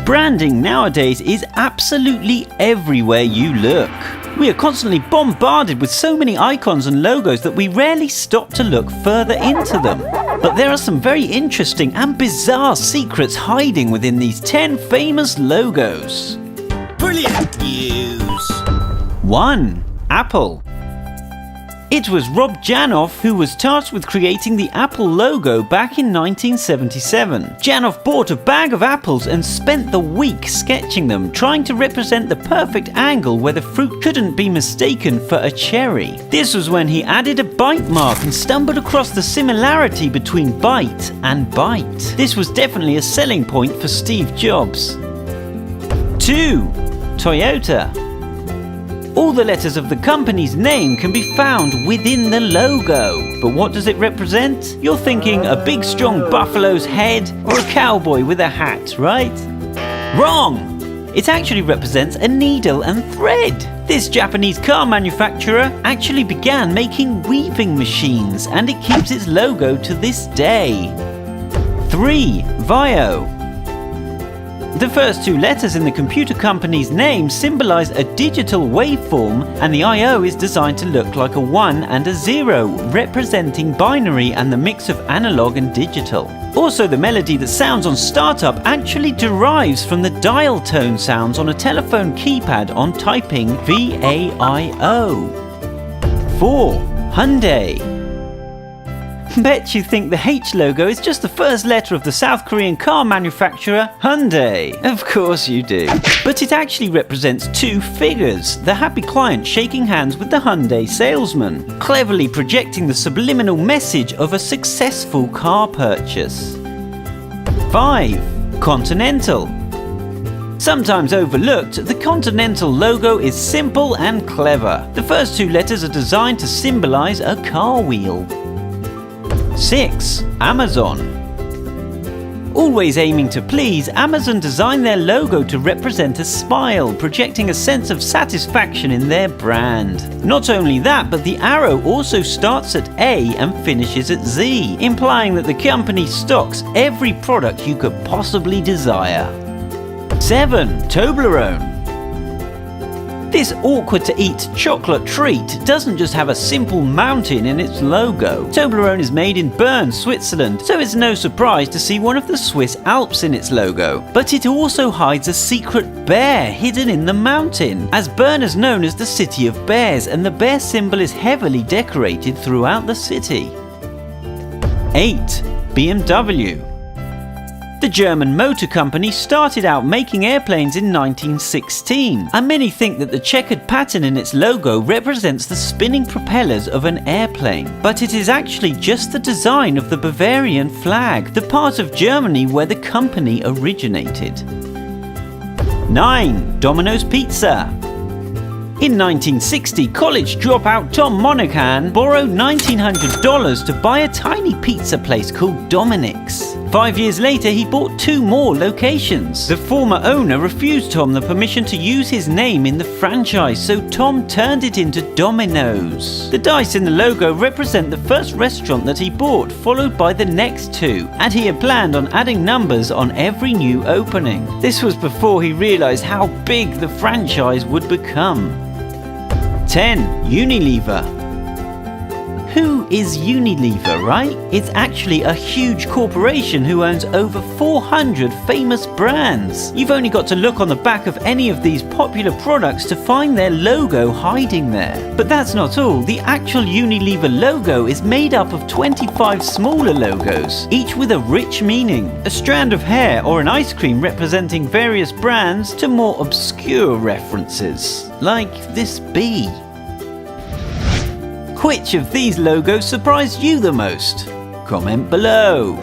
Branding nowadays is absolutely everywhere you look. We are constantly bombarded with so many icons and logos that we rarely stop to look further into them. But there are some very interesting and bizarre secrets hiding within these 10 famous logos. Brilliant news! 1. Apple. It was Rob Janoff who was tasked with creating the Apple logo back in 1977. Janoff bought a bag of apples and spent the week sketching them, trying to represent the perfect angle where the fruit couldn't be mistaken for a cherry. This was when he added a bite mark and stumbled across the similarity between bite and bite. This was definitely a selling point for Steve Jobs. 2. Toyota. All the letters of the company's name can be found within the logo. But what does it represent? You're thinking a big strong buffalo's head or a cowboy with a hat, right? Wrong! It actually represents a needle and thread. This Japanese car manufacturer actually began making weaving machines, and it keeps its logo to this day. 3. Vio. The first 2 letters in the computer company's name symbolize a digital waveform, and the IO is designed to look like a 1 and a 0, representing binary and the mix of analog and digital. Also, the melody that sounds on startup actually derives from the dial tone sounds on a telephone keypad on typing VAIO. 4. Hyundai. Bet you think the H logo is just the first letter of the South Korean car manufacturer Hyundai. Of course you do. But it actually represents 2 figures, the happy client shaking hands with the Hyundai salesman, cleverly projecting the subliminal message of a successful car purchase. 5. Continental. Sometimes overlooked, the Continental logo is simple and clever. The first 2 letters are designed to symbolize a car wheel. 6. Amazon. Always aiming to please, Amazon designed their logo to represent a smile, projecting a sense of satisfaction in their brand. Not only that, but the arrow also starts at A and finishes at Z, implying that the company stocks every product you could possibly desire. 7. Toblerone. This awkward-to-eat chocolate treat doesn't just have a simple mountain in its logo. Toblerone is made in Bern, Switzerland, so it's no surprise to see one of the Swiss Alps in its logo. But it also hides a secret bear hidden in the mountain, as Bern is known as the city of bears, and the bear symbol is heavily decorated throughout the city. 8. BMW. The German motor company started out making airplanes in 1916, and many think that the checkered pattern in its logo represents the spinning propellers of an airplane. But it is actually just the design of the Bavarian flag, the part of Germany where the company originated. 9. Domino's Pizza. In 1960, college dropout Tom Monaghan borrowed $1,900 to buy a tiny pizza place called Dominic's. 5 years later, he bought 2 more locations. The former owner refused Tom the permission to use his name in the franchise, so Tom turned it into Domino's. The dice in the logo represent the first restaurant that he bought, followed by the next 2, and he had planned on adding numbers on every new opening. This was before he realized how big the franchise would become. 10. Unilever. Who is Unilever, right? It's actually a huge corporation who owns over 400 famous brands. You've only got to look on the back of any of these popular products to find their logo hiding there. But that's not all. The actual Unilever logo is made up of 25 smaller logos, each with a rich meaning. A strand of hair or an ice cream representing various brands to more obscure references, like this bee. Which of these logos surprised you the most? Comment below.